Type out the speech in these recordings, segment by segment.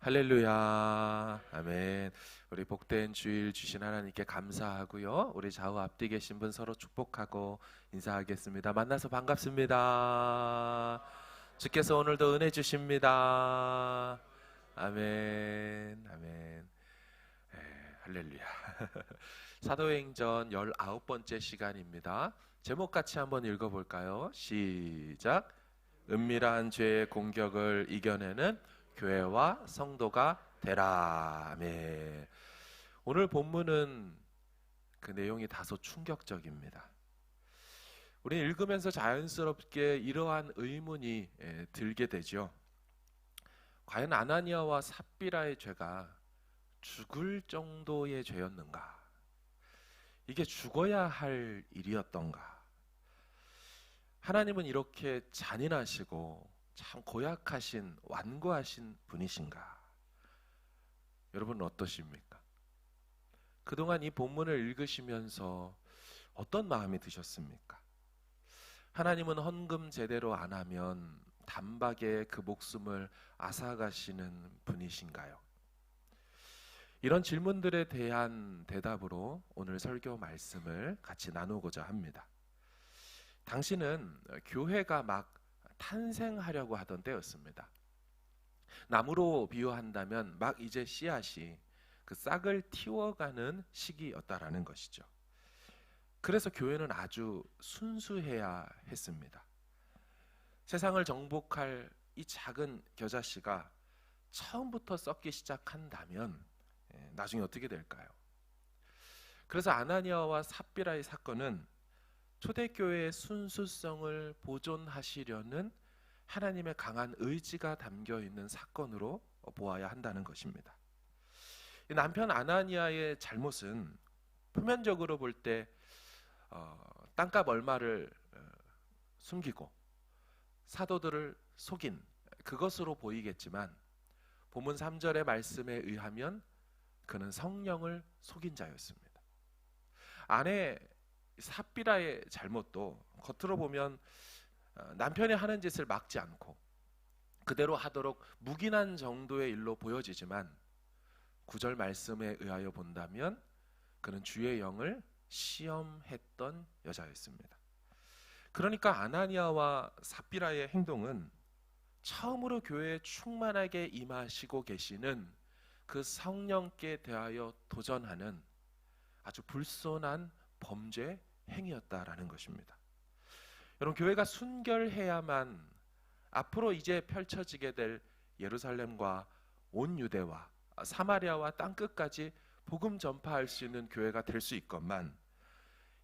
할렐루야. 아멘. 우리 복된 주일 주신 하나님께 감사하고요. 우리 좌우 앞뒤 계신 분 서로 축복하고 인사하겠습니다. 만나서 반갑습니다. 주께서 오늘도 은혜 주십니다. 아멘. 아멘. 할렐루야. 사도행전 19번째 시간입니다. 제목 같이 한번 읽어볼까요? 시작. 은밀한 죄의 공격을 이겨내는 교회와 성도가 되라. 아멘. 오늘 본문은 그 내용이 다소 충격적입니다. 우리 읽으면서 자연스럽게 이러한 의문이 들게 되죠. 과연 아나니아와 삽비라의 죄가 죽을 정도의 죄였는가? 이게 죽어야 할 일이었던가? 하나님은 이렇게 잔인하시고 참 고약하신, 완고하신 분이신가? 여러분은 어떠십니까? 그동안 이 본문을 읽으시면서 어떤 마음이 드셨습니까? 하나님은 헌금 제대로 안 하면 단박에 그 목숨을 앗아가시는 분이신가요? 이런 질문들에 대한 대답으로 오늘 설교 말씀을 같이 나누고자 합니다. 당시는 교회가 막 탄생하려고 하던 때였습니다. 나무로 비유한다면 막 이제 씨앗이 그 싹을 틔워가는 시기였다라는 것이죠. 그래서 교회는 아주 순수해야 했습니다. 세상을 정복할 이 작은 겨자씨가 처음부터 썩기 시작한다면 나중에 어떻게 될까요? 그래서 아나니아와 삽비라의 사건은 초대교회의 순수성을 보존하시려는 하나님의 강한 의지가 담겨있는 사건으로 보아야 한다는 것입니다. 남편 아나니아의 잘못은 표면적으로 볼 때 땅값 얼마를 숨기고 사도들을 속인 그것으로 보이겠지만 본문 3절의 말씀에 의하면 그는 성령을 속인 자였습니다. 아내 삽비라의 잘못도 겉으로 보면 남편이 하는 짓을 막지 않고 그대로 하도록 묵인한 정도의 일로 보여지지만 9절 말씀에 의하여 본다면 그는 주의 영을 시험했던 여자였습니다. 그러니까 아나니아와 삽비라의 행동은 처음으로 교회에 충만하게 임하시고 계시는 그 성령께 대하여 도전하는 아주 불손한 범죄 행위였다라는 것입니다. 여러분, 교회가 순결해야만 앞으로 이제 펼쳐지게 될 예루살렘과 온 유대와 사마리아와 땅끝까지 복음 전파할 수 있는 교회가 될 수 있건만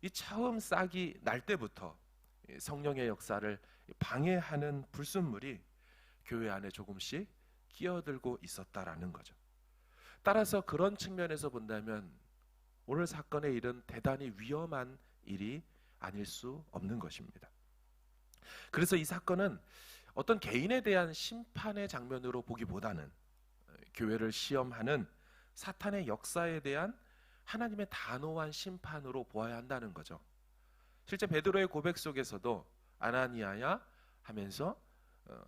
이 처음 싹이 날 때부터 성령의 역사를 방해하는 불순물이 교회 안에 조금씩 끼어들고 있었다라는 거죠. 따라서 그런 측면에서 본다면 오늘 사건의 일은 대단히 위험한 일이 아닐 수 없는 것입니다. 그래서 이 사건은 어떤 개인에 대한 심판의 장면으로 보기보다는 교회를 시험하는 사탄의 역사에 대한 하나님의 단호한 심판으로 보아야 한다는 거죠. 실제 베드로의 고백 속에서도 아나니아야 하면서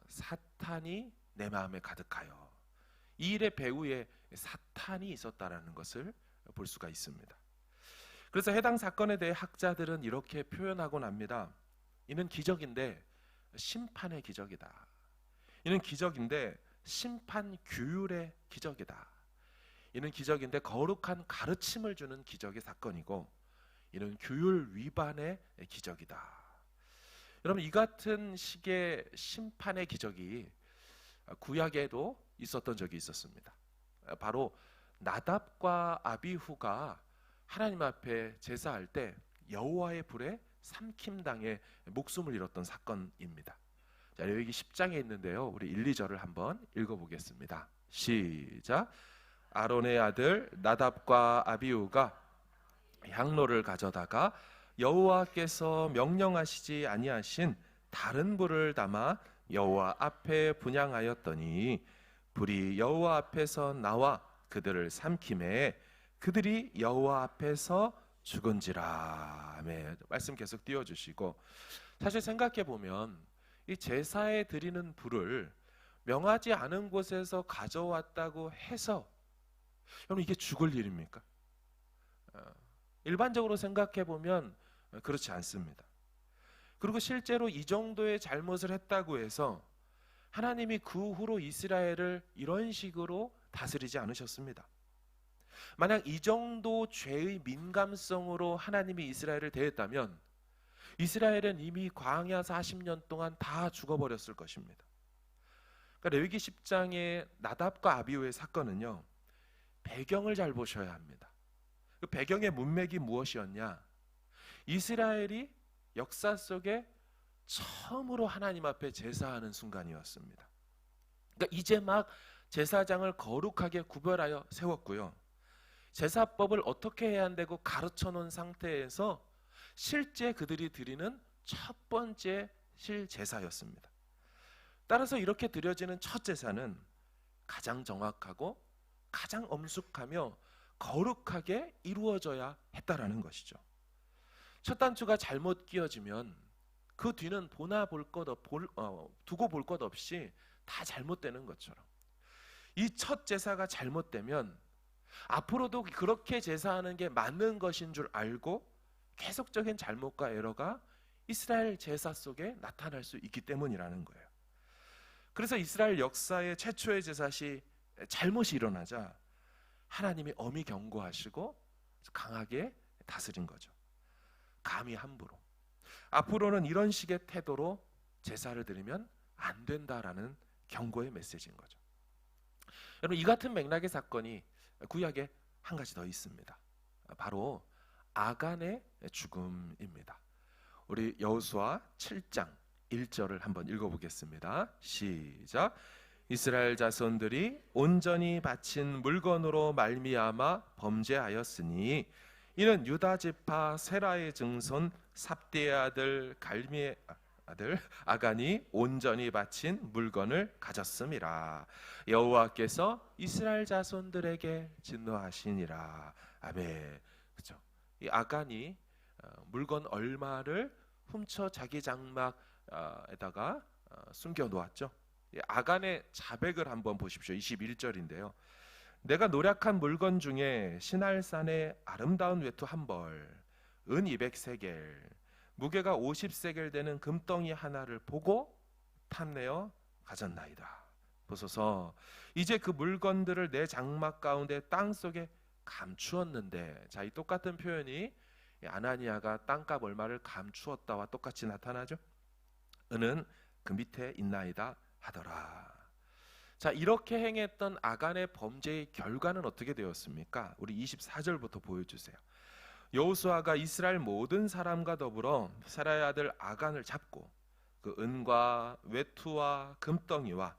사탄이 내 마음에 가득하여, 이 일의 배후에 사탄이 있었다라는 것을 볼 수가 있습니다. 그래서 해당 사건에 대해 학자들은 이렇게 표현하곤 합니다. 이는 기적인데 심판의 기적이다. 이는 기적인데 심판 규율의 기적이다. 이는 기적인데 거룩한 가르침을 주는 기적의 사건이고, 이는 규율 위반의 기적이다. 여러분, 이 같은 식의 심판의 기적이 구약에도 있었던 적이 있었습니다. 바로 나답과 아비후가 하나님 앞에 제사할 때 여호와의 불에 삼킴당해 목숨을 잃었던 사건입니다. 자, 여기 10장에 있는데요. 우리 1, 2절을 한번 읽어보겠습니다. 시작. 아론의 아들 나답과 아비후가 향로를 가져다가 여호와께서 명령하시지 아니하신 다른 불을 담아 여호와 앞에 분향하였더니 불이 여호와 앞에서 나와 그들을 삼킴에 그들이 여호와 앞에서 죽은지라. 아멘. 말씀 계속 띄워주시고, 사실 생각해 보면 이 제사에 드리는 불을 명하지 않은 곳에서 가져왔다고 해서 여러분 이게 죽을 일입니까? 일반적으로 생각해 보면 그렇지 않습니다. 그리고 실제로 이 정도의 잘못을 했다고 해서 하나님이 그 후로 이스라엘을 이런 식으로 다스리지 않으셨습니다. 만약 이 정도 죄의 민감성으로 하나님이 이스라엘을 대했다면 이스라엘은 이미 광야 40년 동안 다 죽어버렸을 것입니다. 그러니까 레위기 10장의 나답과 아비후의 사건은요, 배경을 잘 보셔야 합니다. 그 배경의 문맥이 무엇이었냐? 이스라엘이 역사 속에 처음으로 하나님 앞에 제사하는 순간이었습니다. 그러니까 이제 막 제사장을 거룩하게 구별하여 세웠고요. 제사법을 어떻게 해야 한다고 가르쳐 놓은 상태에서 실제 그들이 드리는 첫 번째 실제사였습니다. 따라서 이렇게 드려지는 첫 제사는 가장 정확하고 가장 엄숙하며 거룩하게 이루어져야 했다라는 것이죠. 첫 단추가 잘못 끼어지면 그 뒤는 두고 볼 것 없이 다 잘못되는 것처럼 이 첫 제사가 잘못되면 앞으로도 그렇게 제사하는 게 맞는 것인 줄 알고 계속적인 잘못과 에러가 이스라엘 제사 속에 나타날 수 있기 때문이라는 거예요. 그래서 이스라엘 역사의 최초의 제사시 잘못이 일어나자 하나님이 엄히 경고하시고 강하게 다스린 거죠. 감히 함부로. 앞으로는 이런 식의 태도로 제사를 드리면 안 된다라는 경고의 메시지인 거죠. 여러분, 이 같은 맥락의 사건이 구약에 한 가지 더 있습니다. 바로 아간의 죽음입니다. 우리 여호수아 7장 1절을 한번 읽어보겠습니다. 시작. 이스라엘 자손들이 온전히 바친 물건으로 말미암아 범죄하였으니 이는 유다 지파 세라의 증손 삽디의 아들 갈미의 아들 아간이 온전히 바친 물건을 가졌음이라. 여호와께서 이스라엘 자손들에게 진노하시니라. 아멘. 그렇죠. 이 아간이 물건 얼마를 훔쳐 자기 장막에다가 숨겨 놓았죠. 아간의 자백을 한번 보십시오. 21절인데요. 내가 노략한 물건 중에 신할산의 아름다운 외투 한 벌, 은 200세겔, 무게가 50세겔 되는 금덩이 하나를 보고 탐내어 가졌나이다. 보소서, 이제 그 물건들을 내 장막 가운데 땅 속에 감추었는데, 자, 이 똑같은 표현이 아나니아가 땅값 얼마를 감추었다와 똑같이 나타나죠. 은은 그 밑에 있나이다 하더라. 자, 이렇게 행했던 아간의 범죄의 결과는 어떻게 되었습니까? 우리 24절부터 보여주세요. 여호수아가 이스라엘 모든 사람과 더불어 세라의 아들 아간을 잡고 그 은과 외투와 금덩이와,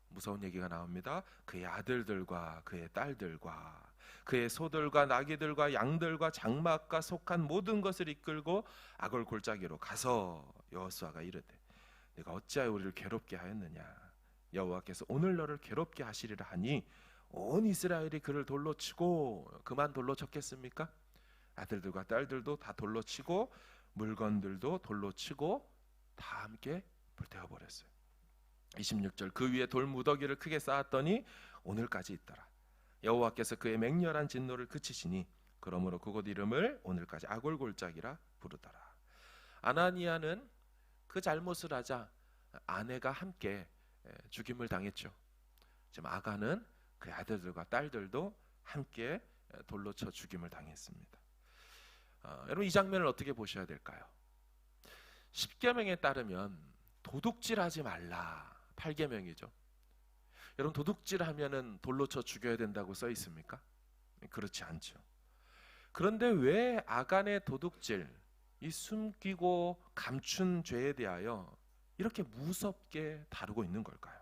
무서운 얘기가 나옵니다, 그의 아들들과 그의 딸들과 그의 소들과 나귀들과 양들과 장막과 속한 모든 것을 이끌고 아골 골짜기로 가서 여호수아가 이르되 내가 어찌하여 우리를 괴롭게 하였느냐. 여호와께서 오늘 너를 괴롭게 하시리라 하니 온 이스라엘이 그를 돌로 치고, 그만 돌로 쳤겠습니까? 아들들과 딸들도 다 돌로 치고 물건들도 돌로 치고 다 함께 불태워 버렸어요. 26절, 그 위에 돌 무더기를 크게 쌓았더니 오늘까지 있더라. 여호와께서 그의 맹렬한 진노를 그치시니 그러므로 그곳 이름을 오늘까지 아골 골짜기라 부르더라. 아나니아는 그 잘못을 하자 아내가 함께 죽임을 당했죠. 지금 아간은 그의 아들들과 딸들도 함께 돌로 쳐 죽임을 당했습니다. 여러분, 이 장면을 어떻게 보셔야 될까요? 10계명에 따르면 도둑질하지 말라, 8계명이죠. 여러분, 도둑질하면은 돌로 쳐 죽여야 된다고 써 있습니까? 그렇지 않죠. 그런데 왜 아간의 도둑질, 이 숨기고 감춘 죄에 대하여 이렇게 무섭게 다루고 있는 걸까요?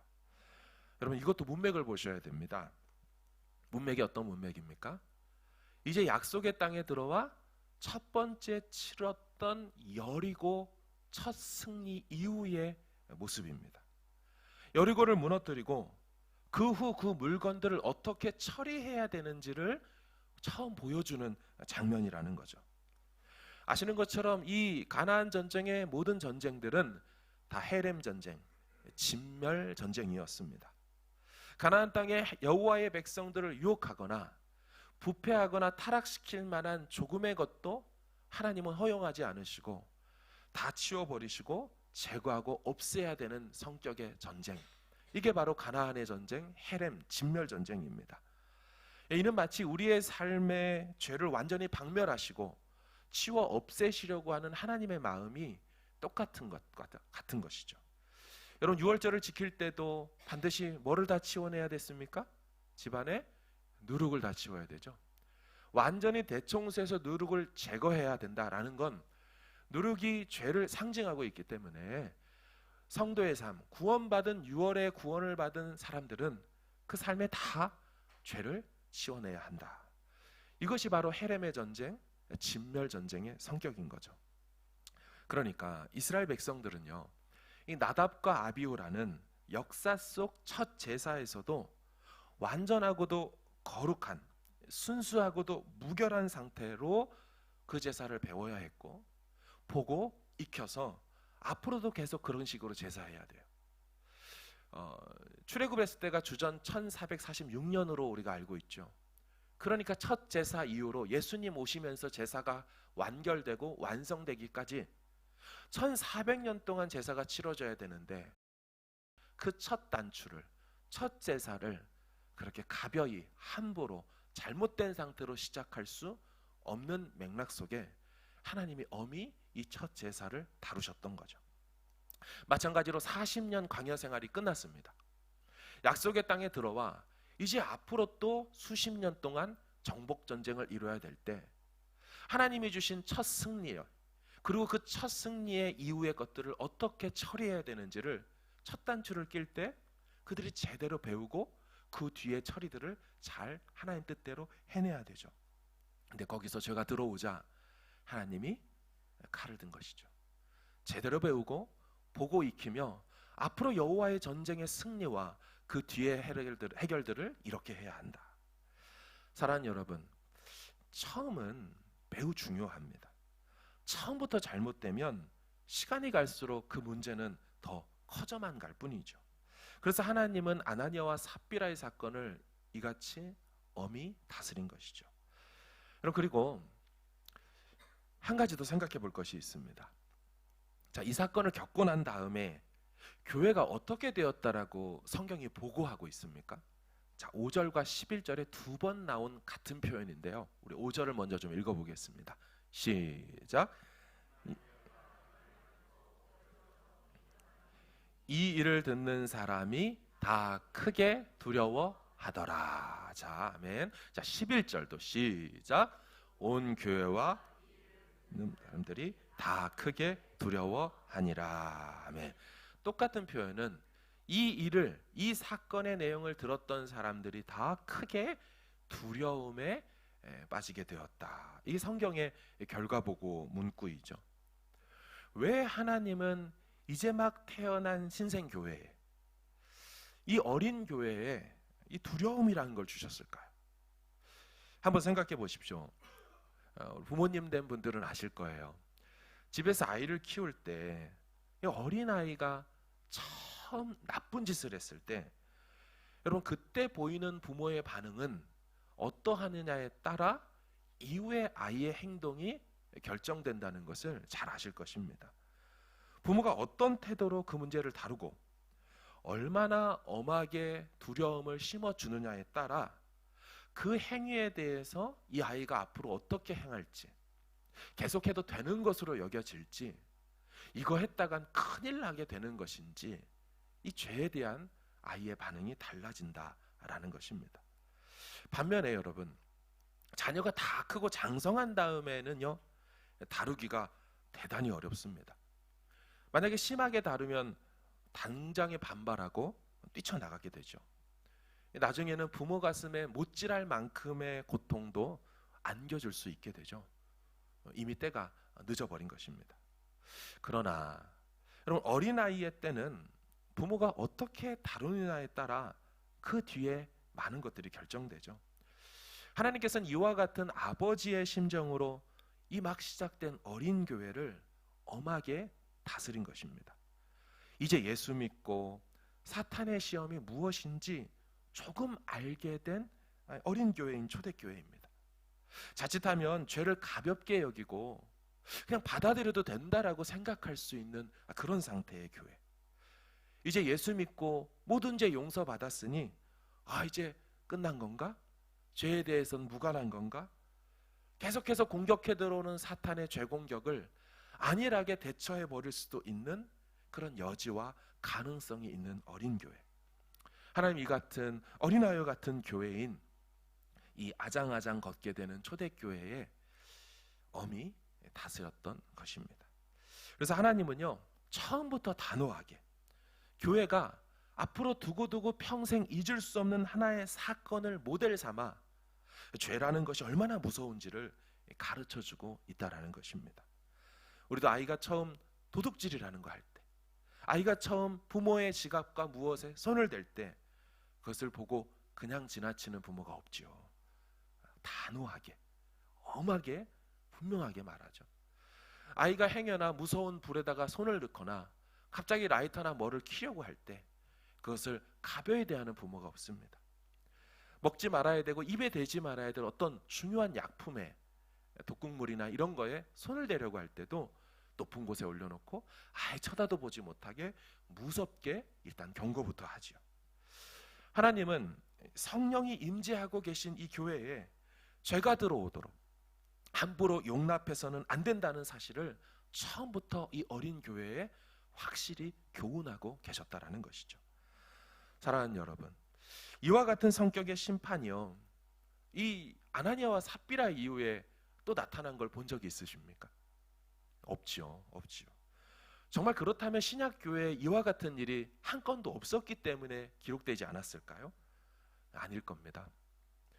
여러분, 이것도 문맥을 보셔야 됩니다. 문맥이 어떤 문맥입니까? 이제 약속의 땅에 들어와 첫 번째 치렀던 여리고 첫 승리 이후의 모습입니다. 여리고를 무너뜨리고 그 후 그 물건들을 어떻게 처리해야 되는지를 처음 보여주는 장면이라는 거죠. 아시는 것처럼 이 가나안 전쟁의 모든 전쟁들은 다 헤렘 전쟁, 진멸 전쟁이었습니다. 가나안 땅에 여호와의 백성들을 유혹하거나 부패하거나 타락시킬 만한 조금의 것도 하나님은 허용하지 않으시고 다 치워버리시고 제거하고 없애야 되는 성격의 전쟁, 이게 바로 가나안의 전쟁, 헤렘 진멸 전쟁입니다. 이는 마치 우리의 삶의 죄를 완전히 박멸하시고 치워 없애시려고 하는 하나님의 마음이 똑같은 것이죠. 여러분, 유월절을 지킬 때도 반드시 뭐를 다 치워내야 됐습니까? 집안에 누룩을 다 치워야 되죠. 완전히 대청소해서 누룩을 제거해야 된다라는 건 누룩이 죄를 상징하고 있기 때문에 성도의 삶, 구원받은 유월에 구원을 받은 사람들은 그 삶에 다 죄를 치워내야 한다. 이것이 바로 헤렘의 전쟁, 진멸 전쟁의 성격인 거죠. 그러니까 이스라엘 백성들은요, 이 나답과 아비후라는 역사 속 첫 제사에서도 완전하고도 거룩한, 순수하고도 무결한 상태로 그 제사를 배워야 했고, 보고 익혀서 앞으로도 계속 그런 식으로 제사해야 돼요. 출애굽했을 때가 주전 1446년으로 우리가 알고 있죠. 그러니까 첫 제사 이후로 예수님 오시면서 제사가 완결되고 완성되기까지 1400년 동안 제사가 치러져야 되는데, 그 첫 단추를, 첫 제사를 그렇게 가벼이 함부로 잘못된 상태로 시작할 수 없는 맥락 속에 하나님이 엄히 이 첫 제사를 다루셨던 거죠. 마찬가지로 40년 광야 생활이 끝났습니다. 약속의 땅에 들어와 이제 앞으로 또 수십 년 동안 정복 전쟁을 이뤄야 될 때, 하나님이 주신 첫 승리예요. 그리고 그 첫 승리의 이후의 것들을 어떻게 처리해야 되는지를 첫 단추를 낄 때 그들이 제대로 배우고 그 뒤의 처리들을 잘 하나님 뜻대로 해내야 되죠. 근데 거기서 죄가 들어오자 하나님이 칼을 든 것이죠. 제대로 배우고 보고 익히며 앞으로 여호와의 전쟁의 승리와 그 뒤의 해결들을 이렇게 해야 한다. 사랑하는 여러분, 처음은 매우 중요합니다. 처음부터 잘못되면 시간이 갈수록 그 문제는 더 커져만 갈 뿐이죠. 그래서 하나님은 아나니아와 삽비라의 사건을 이같이 엄히 다스린 것이죠. 여러분, 그리고 한 가지 더 생각해 볼 것이 있습니다. 자, 이 사건을 겪고 난 다음에 교회가 어떻게 되었다라고 성경이 보고하고 있습니까? 자, 5절과 11절에 두 번 나온 같은 표현인데요. 우리 5절을 먼저 좀 읽어보겠습니다. 시작. 이 일을 듣는 사람이 다 크게 두려워하더라. 자, 아멘. 자, 11절도 시작. 온 교회와 사람들이 다 크게 두려워하니라. 아멘. 똑같은 표현은 이 사건의 내용을 들었던 사람들이 다 크게 두려움에 빠지게 되었다. 이게 성경의 결과보고 문구이죠. 왜 하나님은 이제 막 태어난 신생교회에, 이 어린 교회에 이 두려움이라는 걸 주셨을까요? 한번 생각해 보십시오. 부모님 된 분들은 아실 거예요. 집에서 아이를 키울 때 어린아이가 처음 나쁜 짓을 했을 때, 여러분, 그때 보이는 부모의 반응은 어떠하느냐에 따라 이후의 아이의 행동이 결정된다는 것을 잘 아실 것입니다. 부모가 어떤 태도로 그 문제를 다루고 얼마나 엄하게 두려움을 심어주느냐에 따라 그 행위에 대해서 이 아이가 앞으로 어떻게 행할지, 계속해도 되는 것으로 여겨질지, 이거 했다간 큰일 나게 되는 것인지, 이 죄에 대한 아이의 반응이 달라진다라는 것입니다. 반면에 여러분, 자녀가 다 크고 장성한 다음에는요, 다루기가 대단히 어렵습니다. 만약에 심하게 다루면 당장에 반발하고 뛰쳐나가게 되죠. 나중에는 부모 가슴에 못질할 만큼의 고통도 안겨줄 수 있게 되죠. 이미 때가 늦어버린 것입니다. 그러나 여러분, 어린아이의 때는 부모가 어떻게 다루느냐에 따라 그 뒤에 많은 것들이 결정되죠. 하나님께서는 이와 같은 아버지의 심정으로 이 막 시작된 어린 교회를 엄하게 다스린 것입니다. 이제 예수 믿고 사탄의 시험이 무엇인지 조금 알게 된 어린 교회인 초대교회입니다. 자칫하면 죄를 가볍게 여기고 그냥 받아들여도 된다라고 생각할 수 있는 그런 상태의 교회. 이제 예수 믿고 모든 죄 용서받았으니 이제 끝난 건가? 죄에 대해서는 무관한 건가? 계속해서 공격해 들어오는 사탄의 죄 공격을 안일하게 대처해 버릴 수도 있는 그런 여지와 가능성이 있는 어린 교회. 하나님 이 같은 어린아이와 같은 교회인 이 아장아장 걷게 되는 초대교회의 엄히 다스렸던 것입니다. 그래서 하나님은요, 처음부터 단호하게 교회가 앞으로 두고두고 평생 잊을 수 없는 하나의 사건을 모델 삼아 죄라는 것이 얼마나 무서운지를 가르쳐주고 있다라는 것입니다. 우리도 아이가 처음 도둑질이라는 거 할 때, 아이가 처음 부모의 지갑과 무엇에 손을 댈 때 그것을 보고 그냥 지나치는 부모가 없지요. 단호하게, 엄하게, 분명하게 말하죠. 아이가 행여나 무서운 불에다가 손을 넣거나 갑자기 라이터나 뭐를 켜려고 할 때 그것을 가벼이 대하는 부모가 없습니다. 먹지 말아야 되고 입에 대지 말아야 될 어떤 중요한 약품에, 독극물이나 이런 거에 손을 대려고 할 때도 높은 곳에 올려놓고 아예 쳐다도 보지 못하게 무섭게 일단 경고부터 하지요. 하나님은 성령이 임재하고 계신 이 교회에 죄가 들어오도록 함부로 용납해서는 안 된다는 사실을 처음부터 이 어린 교회에 확실히 교훈하고 계셨다라는 것이죠. 사랑하는 여러분, 이와 같은 성격의 심판이요, 이 아나니아와 삽비라 이후에 또 나타난 걸 본 적이 있으십니까? 없지요. 정말 그렇다면 신약교회에 이와 같은 일이 한 건도 없었기 때문에 기록되지 않았을까요? 아닐 겁니다.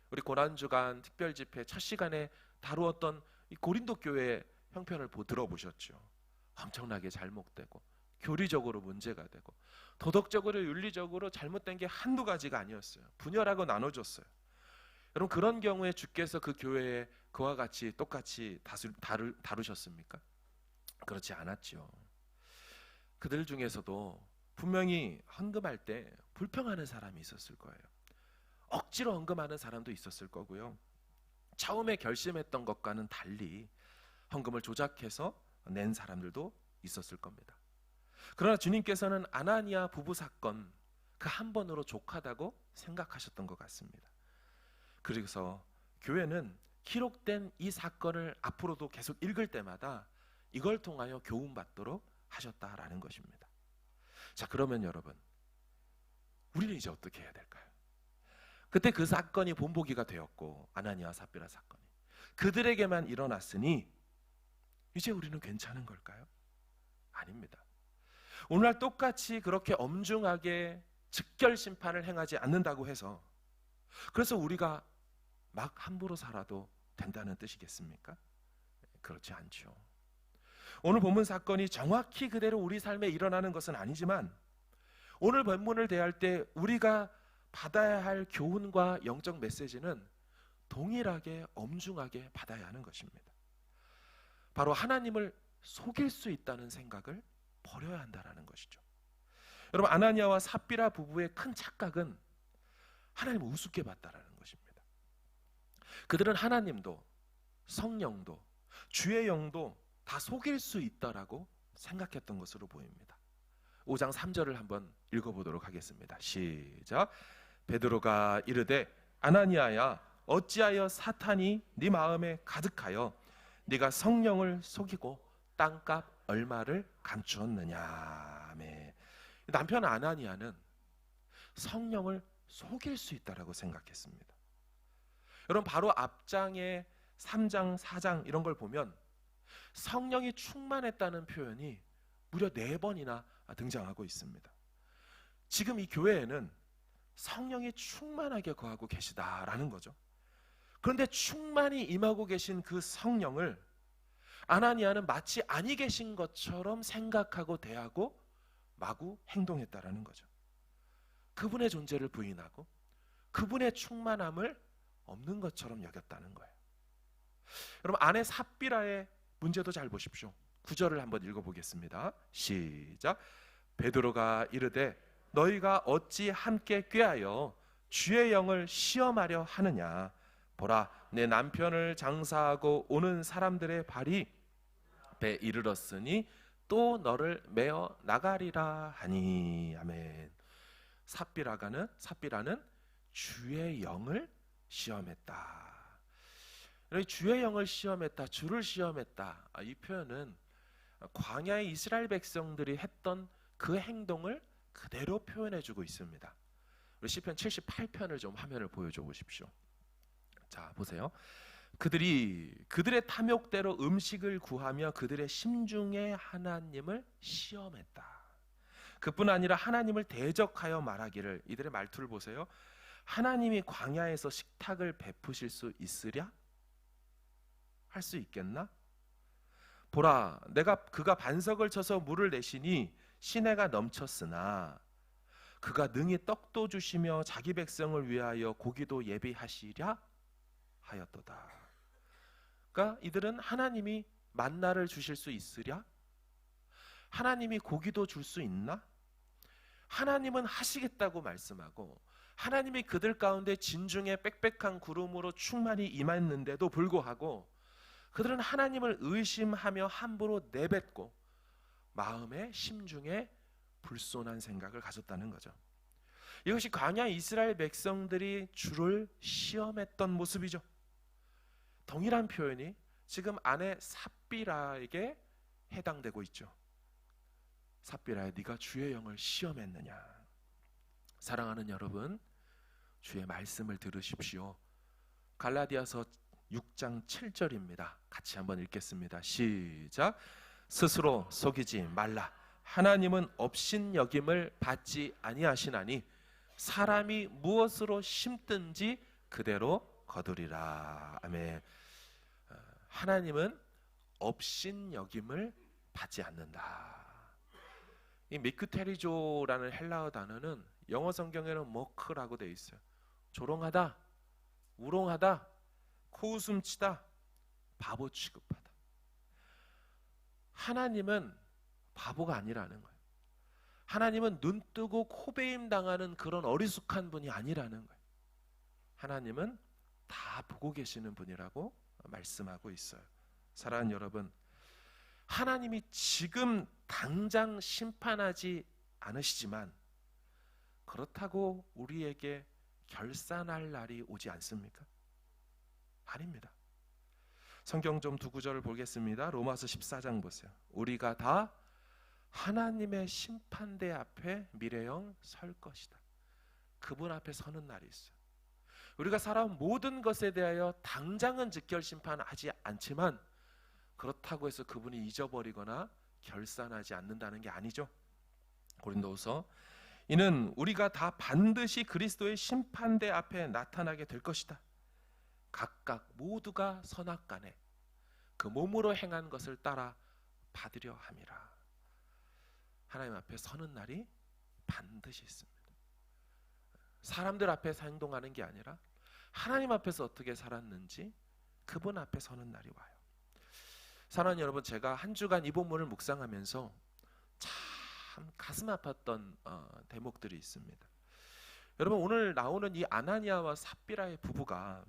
우리 고난주간 특별집회 첫 시간에 다루었던 이 고린도 교회의 형편을 들어보셨죠. 엄청나게 잘못되고 교리적으로 문제가 되고 도덕적으로 윤리적으로 잘못된 게 한두 가지가 아니었어요. 분열하고 나눠졌어요. 여러분, 그런 경우에 주께서 그 교회에 그와 같이 똑같이 다루셨습니까? 그렇지 않았죠. 그들 중에서도 분명히 헌금할 때 불평하는 사람이 있었을 거예요. 억지로 헌금하는 사람도 있었을 거고요. 처음에 결심했던 것과는 달리 헌금을 조작해서 낸 사람들도 있었을 겁니다. 그러나 주님께서는 아나니아 부부 사건 그 한 번으로 족하다고 생각하셨던 것 같습니다. 그래서 교회는 기록된 이 사건을 앞으로도 계속 읽을 때마다 이걸 통하여 교훈받도록 하셨다라는 것입니다. 자, 그러면 여러분, 우리는 이제 어떻게 해야 될까요? 그때 그 사건이 본보기가 되었고, 아나니아와 삽비라 사건이 그들에게만 일어났으니 이제 우리는 괜찮은 걸까요? 아닙니다. 오늘날 똑같이 그렇게 엄중하게 즉결 심판을 행하지 않는다고 해서 그래서 우리가 막 함부로 살아도 된다는 뜻이겠습니까? 그렇지 않죠. 오늘 본문 사건이 정확히 그대로 우리 삶에 일어나는 것은 아니지만 오늘 본문을 대할 때 우리가 받아야 할 교훈과 영적 메시지는 동일하게 엄중하게 받아야 하는 것입니다. 바로 하나님을 속일 수 있다는 생각을 버려야 한다는 것이죠. 여러분, 아나니아와 삽비라 부부의 큰 착각은 하나님을 우습게 봤다는 것입니다. 그들은 하나님도 성령도 주의 영도 다 속일 수 있다라고 생각했던 것으로 보입니다. 5장 3절을 한번 읽어보도록 하겠습니다. 시작. 베드로가 이르되 아나니아야, 어찌하여 사탄이 네 마음에 가득하여 네가 성령을 속이고 땅값 얼마를 감추었느냐. 아멘. 남편 아나니아는 성령을 속일 수 있다라고 생각했습니다. 여러분, 바로 앞장에 3장, 4장 이런 걸 보면 성령이 충만했다는 표현이 무려 4번이나 등장하고 있습니다. 지금 이 교회에는 성령이 충만하게 거하고 계시다라는 거죠. 그런데 충만히 임하고 계신 그 성령을 아나니아는 마치 아니 계신 것처럼 생각하고 대하고 마구 행동했다라는 거죠. 그분의 존재를 부인하고 그분의 충만함을 없는 것처럼 여겼다는 거예요. 여러분, 아내 삽비라의 문제도 잘 보십시오. 9절을 한번 읽어보겠습니다. 시작. 베드로가 이르되 너희가 어찌 함께 꾀하여 주의 영을 시험하려 하느냐. 보라, 내 남편을 장사하고 오는 사람들의 발이 배 이르렀으니 또 너를 메어 나가리라 하니. 아멘. 삽비라는 주의 영을 시험했다. 주의 영을 시험했다, 주를 시험했다. 이 표현은 광야의 이스라엘 백성들이 했던 그 행동을 그대로 표현해주고 있습니다. 우리 시편 78편을 좀 화면을 보여줘 보십시오. 자, 보세요. 그들이 그들의 탐욕대로 음식을 구하며 그들의 심중에 하나님을 시험했다. 그뿐 아니라 하나님을 대적하여 말하기를, 이들의 말투를 보세요. 하나님이 광야에서 식탁을 베푸실 수 있으랴? 할 수 있겠나? 보라, 그가 반석을 쳐서 물을 내시니 시내가 넘쳤으나 그가 능히 떡도 주시며 자기 백성을 위하여 고기도 예비하시랴 하였도다. 그러니까 이들은 하나님이 만나를 주실 수 있으랴? 하나님이 고기도 줄 수 있나? 하나님은 하시겠다고 말씀하고 하나님이 그들 가운데 진중에 빽빽한 구름으로 충만히 임했는데도 불구하고 그들은 하나님을 의심하며 함부로 내뱉고 마음의 심중에 불손한 생각을 가졌다는 거죠. 이것이 광야 이스라엘 백성들이 주를 시험했던 모습이죠. 동일한 표현이 지금 아내 삽비라에게 해당되고 있죠. 삽비라야, 네가 주의 영을 시험했느냐. 사랑하는 여러분, 주의 말씀을 들으십시오. 갈라디아서 6장 7절입니다. 같이 한번 읽겠습니다. 시작. 스스로 속이지 말라. 하나님은 업신여김을 받지 아니하시나니 사람이 무엇으로 심든지 그대로 거두리라. 아멘. 하나님은 업신여김을 받지 않는다. 이 미크테리조라는 헬라어 단어는 영어 성경에는 머크라고 되어 있어요. 조롱하다, 우롱하다, 코웃음치다, 바보 취급하다. 하나님은 바보가 아니라는 거예요. 하나님은 눈 뜨고 코베임 당하는 그런 어리숙한 분이 아니라는 거예요. 하나님은 다 보고 계시는 분이라고 말씀하고 있어요. 사랑하는 여러분, 하나님이 지금 당장 심판하지 않으시지만 그렇다고 우리에게 결산할 날이 오지 않습니까? 아닙니다. 성경 좀 두 구절을 보겠습니다. 로마서 14장 보세요. 우리가 다 하나님의 심판대 앞에 미래형 설 것이다. 그분 앞에 서는 날이 있어요. 우리가 살아온 모든 것에 대하여 당장은 즉결 심판하지 않지만 그렇다고 해서 그분이 잊어버리거나 결산하지 않는다는 게 아니죠. 고린도후서, 이는 우리가 다 반드시 그리스도의 심판대 앞에 나타나게 될 것이다. 각각 모두가 선악간에 그 몸으로 행한 것을 따라 받으려 함이라. 하나님 앞에 서는 날이 반드시 있습니다. 사람들 앞에서 행동하는 게 아니라 하나님 앞에서 어떻게 살았는지 그분 앞에 서는 날이 와요. 사랑하는 여러분, 제가 한 주간 이 본문을 묵상하면서 참 가슴 아팠던 대목들이 있습니다. 여러분, 오늘 나오는 이 아나니아와 삽비라의 부부가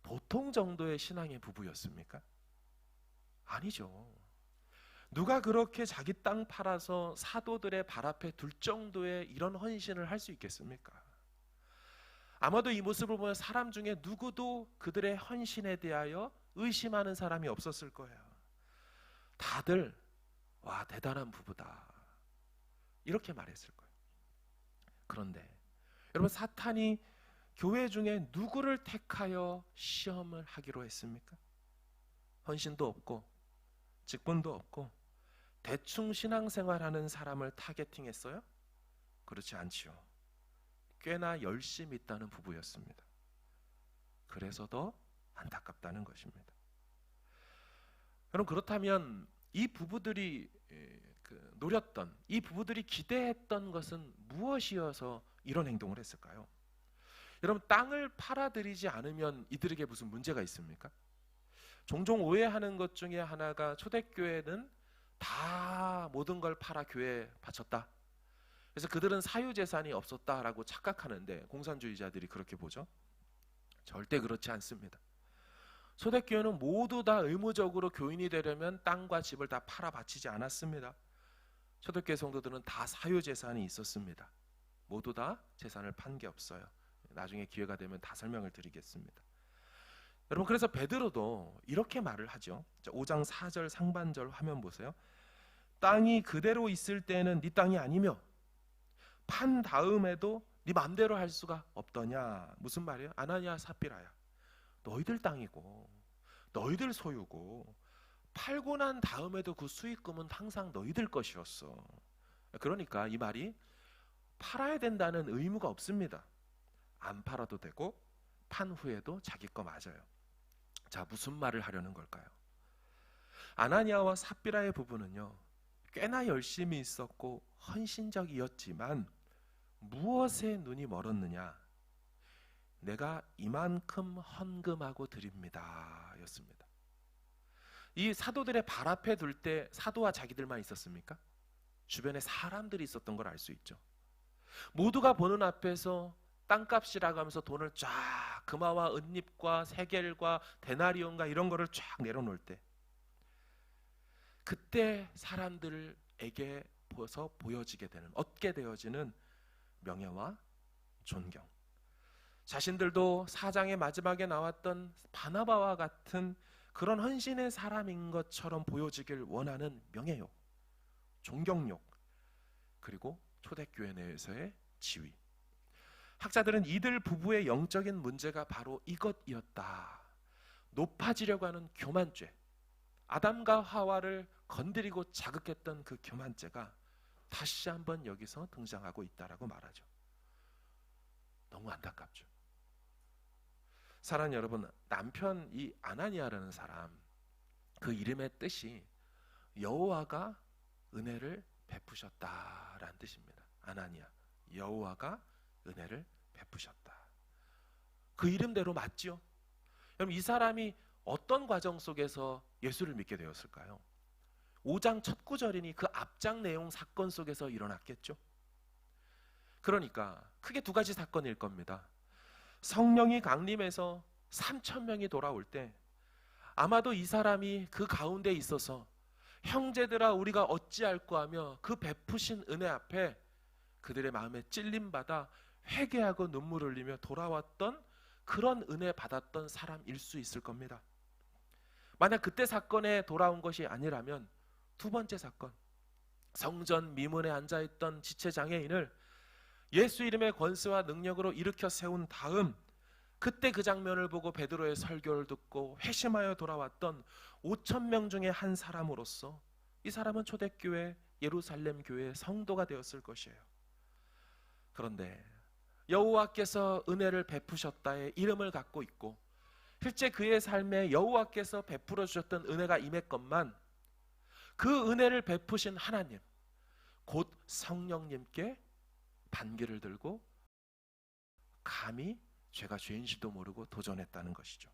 보통 정도의 신앙의 부부였습니까? 아니죠. 누가 그렇게 자기 땅 팔아서 사도들의 발 앞에 둘 정도의 이런 헌신을 할 수 있겠습니까? 아마도 이 모습을 보면 사람 중에 누구도 그들의 헌신에 대하여 의심하는 사람이 없었을 거예요. 다들 와, 대단한 부부다, 이렇게 말했을 거예요. 그런데 여러분, 사탄이 교회 중에 누구를 택하여 시험을 하기로 했습니까? 헌신도 없고 직분도 없고 대충 신앙생활하는 사람을 타겟팅했어요? 그렇지 않지요. 꽤나 열심히 있다는 부부였습니다. 그래서 더 안타깝다는 것입니다. 여러분, 그렇다면 이 부부들이 노렸던, 이 부부들이 기대했던 것은 무엇이어서 이런 행동을 했을까요? 여러분, 땅을 팔아들이지 않으면 이들에게 무슨 문제가 있습니까? 종종 오해하는 것 중에 하나가 초대교회는 다 모든 걸 팔아 교회에 바쳤다. 그래서 그들은 사유재산이 없었다라고 착각하는데 공산주의자들이 그렇게 보죠. 절대 그렇지 않습니다. 초대교회는 모두 다 의무적으로 교인이 되려면 땅과 집을 다 팔아 바치지 않았습니다. 초대교회 성도들은 다 사유재산이 있었습니다. 모두 다 재산을 판 게 없어요. 나중에 기회가 되면 다 설명을 드리겠습니다. 여러분, 그래서 베드로도 이렇게 말을 하죠. 5장 4절 상반절 화면 보세요. 땅이 그대로 있을 때는 네 땅이 아니며 판 다음에도 네 맘대로 할 수가 없더냐. 무슨 말이에요? 아나니아 삽비라야, 너희들 땅이고 너희들 소유고 팔고 난 다음에도 그 수익금은 항상 너희들 것이었어. 그러니까 이 말이 팔아야 된다는 의무가 없습니다. 안 팔아도 되고 판 후에도 자기 거 맞아요. 자, 무슨 말을 하려는 걸까요? 아나니아와 삽비라의 부부는요, 꽤나 열심히 있었고 헌신적이었지만 무엇에 눈이 멀었느냐? 내가 이만큼 헌금하고 드립니다 였습니다. 이 사도들의 발 앞에 둘 때 사도와 자기들만 있었습니까? 주변에 사람들이 있었던 걸 알 수 있죠. 모두가 보는 앞에서 땅값이라고 하면서 돈을 쫙, 금화와 은잎과 세겔과 데나리온과 이런 거를 쫙 내려놓을 때, 그때 사람들에게 보여지게 되는, 얻게 되어지는 명예와 존경. 자신들도 4장의 마지막에 나왔던 바나바와 같은 그런 헌신의 사람인 것처럼 보여지길 원하는 명예욕, 존경욕, 그리고 초대교회 내에서의 지위. 학자들은 이들 부부의 영적인 문제가 바로 이것이었다. 높아지려고 하는 교만죄, 아담과 하와를 건드리고 자극했던 그 교만죄가 다시 한번 여기서 등장하고 있다라고 말하죠. 너무 안타깝죠. 사랑하는 여러분, 남편 이 아나니아라는 사람, 그 이름의 뜻이 여호와가 은혜를 베푸셨다라는 뜻입니다. 아나니아, 여호와가 은혜를 베푸셨다. 그 이름대로 맞죠? 여러분, 이 사람이 어떤 과정 속에서 예수를 믿게 되었을까요? 5장 첫 구절이니 그 앞장 내용 사건 속에서 일어났겠죠. 그러니까 크게 두 가지 사건일 겁니다. 성령이 강림해서 3,000명이 돌아올 때 아마도 이 사람이 그 가운데 있어서 형제들아 우리가 어찌할꼬 하며 그 베푸신 은혜 앞에 그들의 마음에 찔림받아 회개하고 눈물 흘리며 돌아왔던 그런 은혜 받았던 사람일 수 있을 겁니다. 만약 그때 사건에 돌아온 것이 아니라면 두 번째 사건, 성전 미문에 앉아있던 지체장애인을 예수 이름의 권세와 능력으로 일으켜 세운 다음, 그때 그 장면을 보고 베드로의 설교를 듣고 회심하여 돌아왔던 5,000명 중에 한 사람으로서 이 사람은 초대교회 예루살렘 교회의 성도가 되었을 것이에요. 그런데 여호와께서 은혜를 베푸셨다의 이름을 갖고 있고 실제 그의 삶에 여호와께서 베풀어 주셨던 은혜가 임했건만 그 은혜를 베푸신 하나님, 곧 성령님께 반기를 들고 감히 죄가 죄인지도 모르고 도전했다는 것이죠.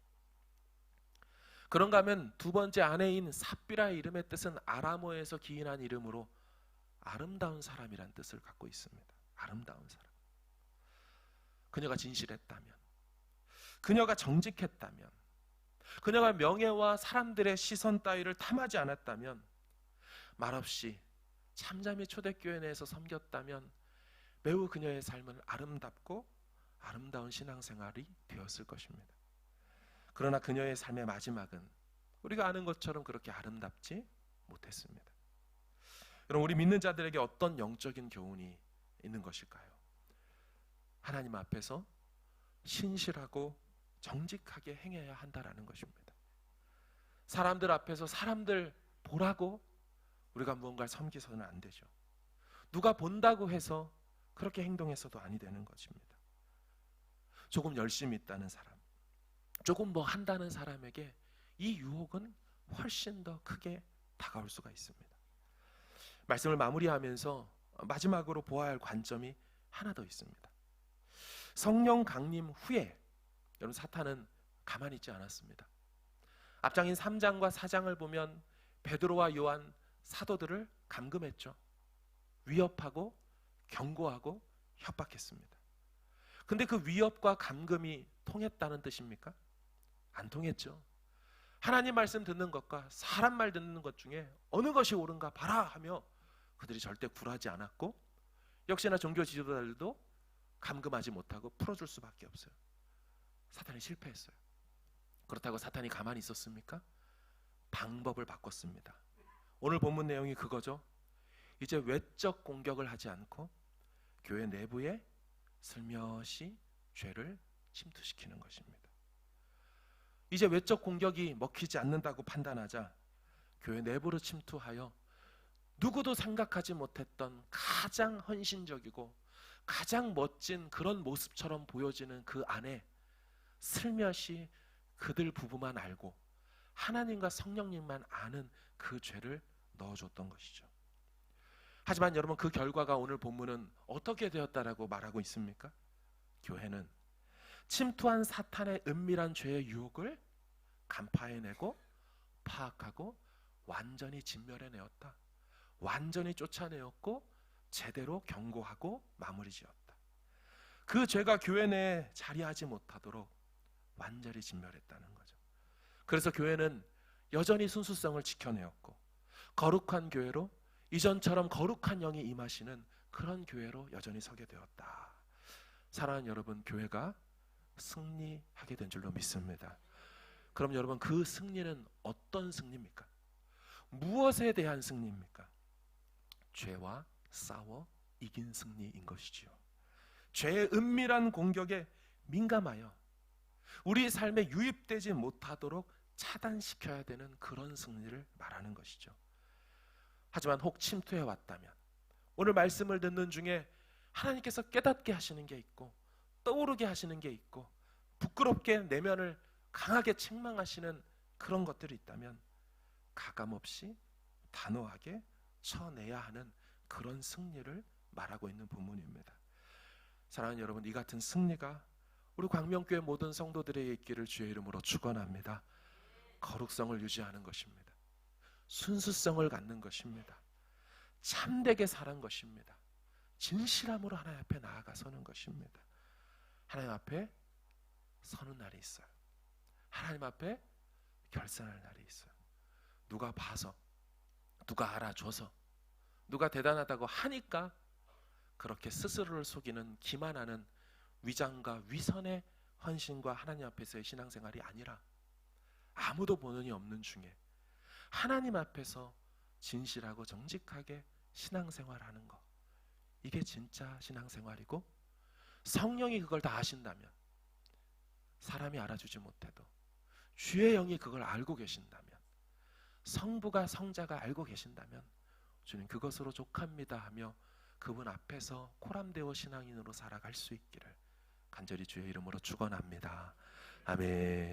그런가 하면 두 번째 아내인 삽비라의 이름의 뜻은 아람어에서 기인한 이름으로 아름다운 사람이란 뜻을 갖고 있습니다. 아름다운 사람. 그녀가 진실했다면, 그녀가 정직했다면, 그녀가 명예와 사람들의 시선 따위를 탐하지 않았다면, 말없이 잠잠히 초대교회 내에서 섬겼다면 매우 그녀의 삶은 아름답고 아름다운 신앙생활이 되었을 것입니다. 그러나 그녀의 삶의 마지막은 우리가 아는 것처럼 그렇게 아름답지 못했습니다. 여러분, 우리 믿는 자들에게 어떤 영적인 교훈이 있는 것일까요? 하나님 앞에서 신실하고 정직하게 행해야 한다라는 것입니다. 사람들 앞에서 사람들 보라고 우리가 무언가를 섬기서는 안 되죠. 누가 본다고 해서 그렇게 행동해서도 아니 되는 것입니다. 조금 열심히 있다는 사람, 조금 뭐 한다는 사람에게 이 유혹은 훨씬 더 크게 다가올 수가 있습니다. 말씀을 마무리하면서 마지막으로 보아야 할 관점이 하나 더 있습니다. 성령 강림 후에 여러분, 사탄은 가만히 있지 않았습니다. 앞장인 3장과 4장을 보면 베드로와 요한 사도들을 감금했죠. 위협하고 경고하고 협박했습니다. 근데 그 위협과 감금이 통했다는 뜻입니까? 안 통했죠. 하나님 말씀 듣는 것과 사람 말 듣는 것 중에 어느 것이 옳은가 봐라 하며 그들이 절대 굴하지 않았고, 역시나 종교 지도자들도 감금하지 못하고 풀어줄 수밖에 없어요. 사탄이 실패했어요. 그렇다고 사탄이 가만히 있었습니까? 방법을 바꿨습니다. 오늘 본문 내용이 그거죠. 이제 외적 공격을 하지 않고 교회 내부에 슬며시 죄를 침투시키는 것입니다. 이제 외적 공격이 먹히지 않는다고 판단하자 교회 내부로 침투하여 누구도 생각하지 못했던 가장 헌신적이고 가장 멋진 그런 모습처럼 보여지는 그 안에 슬며시 그들 부부만 알고 하나님과 성령님만 아는 그 죄를 넣어줬던 것이죠. 하지만 여러분, 그 결과가 오늘 본문은 어떻게 되었다라고 말하고 있습니까? 교회는 침투한 사탄의 은밀한 죄의 유혹을 간파해내고 파악하고 완전히 진멸해내었다. 완전히 쫓아내었고 제대로 경고하고 마무리 지었다. 그 죄가 교회 내에 자리하지 못하도록 완전히 진멸했다는 거죠. 그래서 교회는 여전히 순수성을 지켜내었고 거룩한 교회로, 이전처럼 거룩한 영이 임하시는 그런 교회로 여전히 서게 되었다. 사랑하는 여러분, 교회가 승리하게 된 줄로 믿습니다. 그럼 여러분, 그 승리는 어떤 승리입니까? 무엇에 대한 승리입니까? 죄와 싸워 이긴 승리인 것이지요. 죄의 은밀한 공격에 민감하여 우리 삶에 유입되지 못하도록 차단시켜야 되는 그런 승리를 말하는 것이죠. 하지만 혹 침투해 왔다면, 오늘 말씀을 듣는 중에 하나님께서 깨닫게 하시는 게 있고 떠오르게 하시는 게 있고 부끄럽게 내면을 강하게 책망하시는 그런 것들이 있다면 가감없이 단호하게 쳐내야 하는 그런 승리를 말하고 있는 본문입니다. 사랑하는 여러분, 이 같은 승리가 우리 광명교회 모든 성도들에게 있기를 주의 이름으로 축원합니다. 거룩성을 유지하는 것입니다. 순수성을 갖는 것입니다. 참되게 사는 것입니다. 진실함으로 하나님 앞에 나아가서는 것입니다. 하나님 앞에 서는 날이 있어요. 하나님 앞에 결산할 날이 있어요. 누가 봐서, 누가 알아줘서, 누가 대단하다고 하니까 그렇게 스스로를 속이는 기만하는 위장과 위선의 헌신과 하나님 앞에서의 신앙생활이 아니라 아무도 보는 이 없는 중에 하나님 앞에서 진실하고 정직하게 신앙생활하는 것, 이게 진짜 신앙생활이고, 성령이 그걸 다 아신다면, 사람이 알아주지 못해도 주의 영이 그걸 알고 계신다면, 성부가 성자가 알고 계신다면 주님 그것으로 족합니다 하며 그분 앞에서 코람데오 신앙인으로 살아갈 수 있기를 간절히 주의 이름으로 축원합니다. 아멘.